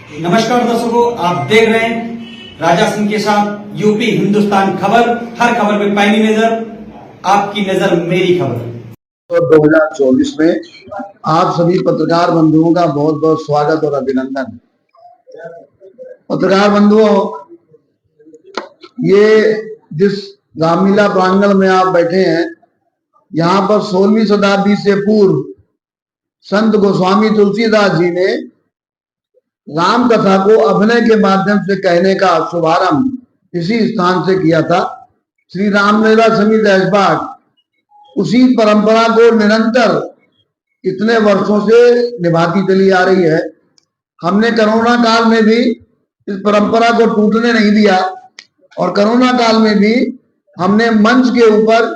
नमस्कार दर्शकों, आप देख रहे हैं राजा सिंह के साथ यूपी हिंदुस्तान खबर। हर खबर पे पैनी नजर, आपकी नजर मेरी खबर। तो 2024 में आप सभी पत्रकार बंधुओं का बहुत बहुत स्वागत और अभिनंदन। पत्रकार बंधुओं, ये जिस रामलीला प्रांगण में आप बैठे हैं, यहाँ पर 16वीं शताब्दी से पूर्व संत गोस्वामी तुलसीदास जी ने राम कथा को अभिनय के माध्यम से कहने का शुभारंभ इसी स्थान से किया था। श्री रामलीला समिति ऐशबाग उसी परंपरा को निरंतर इतने वर्षों से निभाती चली आ रही है। हमने कोरोना काल में भी इस परंपरा को टूटने नहीं दिया और कोरोना काल में भी हमने मंच के ऊपर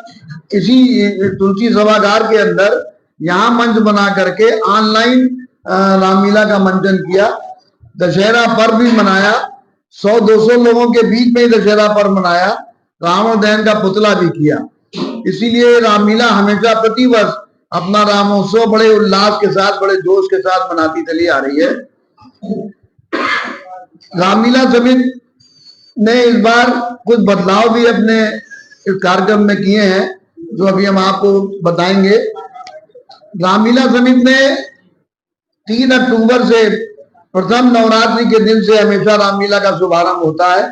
इसी तुलसी सभागार के अंदर यहाँ मंच बना करके ऑनलाइन रामलीला का मंचन किया। दशहरा पर्व भी मनाया, 100-200 लोगों के बीच में ही दशहरा पर्व मनाया। रावण दहन का पुतला भी किया। इसीलिए रामलीला हमेशा प्रतिवर्ष अपना रामोत्सव बड़े उल्लास के साथ, बड़े जोश के साथ मनाती चली आ रही है। रामलीला समिति ने इस बार कुछ बदलाव भी अपने इस कार्यक्रम में किए हैं, जो अभी हम आपको बताएंगे। रामलीला समिति ने 3 अक्टूबर से प्रथम नवरात्रि के दिन से हमेशा रामलीला का शुभारंभ होता है।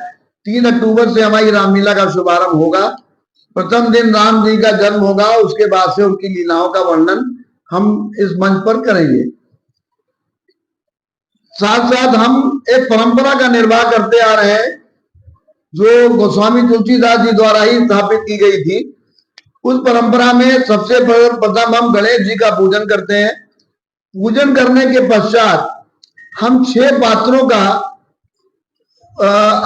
3 अक्टूबर से हमारी रामलीला का शुभारंभ होगा। प्रथम दिन राम जी का जन्म होगा, उसके बाद से उनकी लीलाओं का वर्णन हम इस मंच पर करेंगे। साथ साथ हम एक परंपरा का निर्वाह करते आ रहे हैं, जो गोस्वामी तुलसीदास जी द्वारा ही स्थापित की गई थी। उस परंपरा में सबसे प्रथम हम गणेश जी का पूजन करते हैं। पूजन करने के पश्चात हम 6 पात्रों का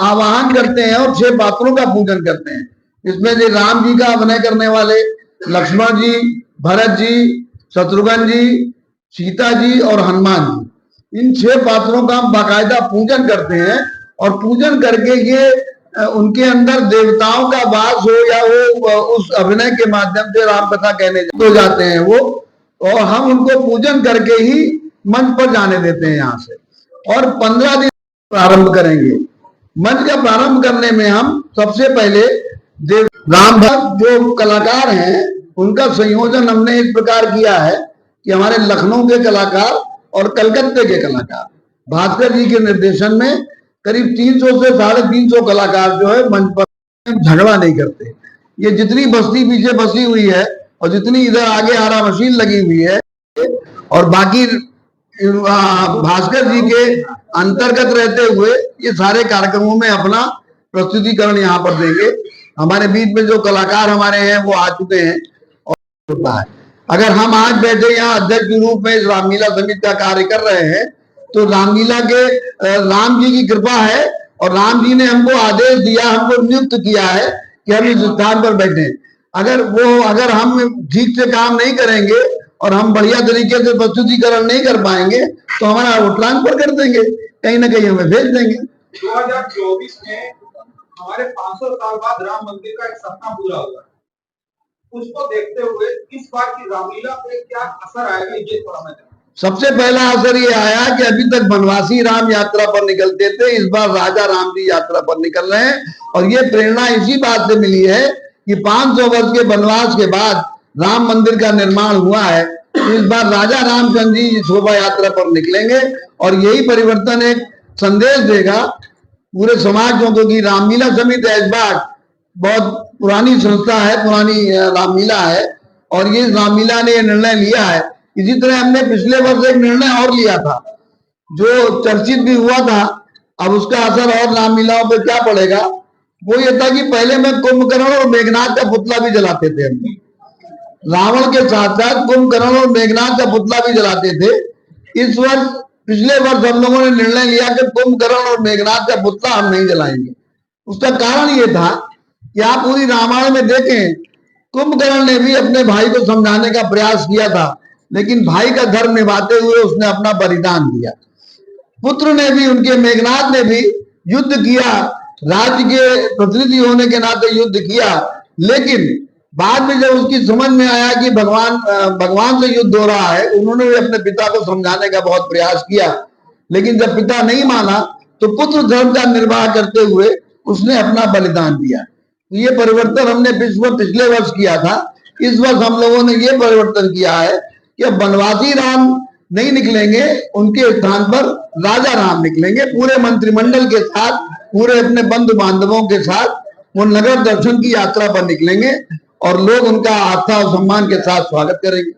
आवाहन करते हैं और 6 पात्रों का पूजन करते हैं। इसमें जो राम जी का अभिनय करने वाले लक्ष्मण जी, भरत जी, शत्रुघ्न जी, सीता जी और हनुमान जी, इन 6 पात्रों का हम बाकायदा पूजन करते हैं। और पूजन करके ये उनके अंदर देवताओं का वास हो या वो उस अभिनय के माध्यम से राम कथा कहने हो जाते हैं वो, और हम उनको पूजन करके ही मंच पर जाने देते हैं यहाँ से। और 15 दिन प्रारंभ करेंगे। मंच का प्रारंभ करने में हम सबसे पहले राम भक्त जो कलाकार हैं, उनका संयोजन हमने इस प्रकार किया है कि हमारे लखनऊ के कलाकार और कलकत्ते के कलाकार भास्कर जी के निर्देशन में करीब 300 से 350 कलाकार जो है मंच पर झगड़ा नहीं करते। ये जितनी बस्ती पीछे बसी हुई है और जितनी इधर आगे आरा मशीन लगी हुई है और बाकी भास्कर जी के अंतर्गत रहते हुए ये सारे कार्यक्रमों में अपना प्रस्तुतिकरण यहाँ पर देंगे। हमारे बीच में जो कलाकार हमारे हैं वो आ चुके हैं। और अगर हम आज बैठे यहाँ अध्यक्ष के रूप में इस रामलीला समिति का कार्य कर रहे हैं, तो रामलीला के राम जी की कृपा है और राम जी ने हमको आदेश दिया, हमको नियुक्त किया है कि हम इस स्थान पर बैठे। अगर हम ठीक से काम नहीं करेंगे और हम बढ़िया तरीके से प्रस्तुतिकरण नहीं कर पाएंगे तो हमारा वो ट्रांसफर कर देंगे, कहीं ना कहीं हमें भेज देंगे। 2024 में हमारे 500 साल बाद राम मंदिर का एक सपना पूरा हुआ। उसको देखते हुए इस बार की रामलीला पे क्या असर आएगा, ये थोड़ा मैं सबसे पहला असर ये आया कि अभी तक वनवासी राम यात्रा पर निकलते थे, इस बार राजा राम जी यात्रा पर निकल रहे हैं। और ये प्रेरणा इसी बात से मिली है कि 500 वर्ष के वनवास के बाद राम मंदिर का निर्माण हुआ है। इस बार राजा रामचंद्र जी शोभा यात्रा पर निकलेंगे और यही परिवर्तन एक संदेश देगा पूरे समाज को कि रामलीला समिति ऐशबाग बहुत पुरानी संस्था है, पुरानी रामलीला है और ये रामलीला ने निर्णय लिया है। इसी तरह हमने पिछले वर्ष एक निर्णय और लिया था जो चर्चित भी हुआ था। अब उसका असर और रामलीलाओं पर क्या पड़ेगा, वो ये था कि पहले में कुंभकर्ण और मेघनाथ का पुतला भी जलाते थे। हम रावण के साथ साथ कुंभकर्ण और मेघनाथ का पुतला भी जलाते थे। इस वर्ष, पिछले वर्ष हम लोगों ने निर्णय लिया कि कुंभकर्ण और मेघनाथ का पुतला हम नहीं जलाएंगे। उसका कारण ये था कि आप पूरी रामायण में देखें, कुंभकर्ण ने भी अपने भाई को समझाने का प्रयास किया था, लेकिन भाई का धर्म निभाते हुए उसने अपना बलिदान दिया। पुत्र ने भी, उनके मेघनाथ ने भी युद्ध किया, राज्य के प्रतिनिधि होने के नाते युद्ध किया, लेकिन बाद में जब उसकी समझ में आया कि भगवान से युद्ध हो रहा है, उन्होंने भी अपने पिता को समझाने का बहुत प्रयास किया। लेकिन जब पिता नहीं माना तो पुत्र धर्म का निर्वाह करते हुए उसने अपना बलिदान दिया। ये परिवर्तन हमने पिछले वर्ष किया था। इस वर्ष हम लोगों ने ये परिवर्तन किया है कि अब वनवासी राम नहीं निकलेंगे, उनके स्थान पर राजा राम निकलेंगे। पूरे मंत्रिमंडल के साथ, पूरे अपने बंधु बांधवों के साथ वो नगर दर्शन की यात्रा पर निकलेंगे और लोग उनका आस्था और सम्मान के साथ स्वागत करेंगे।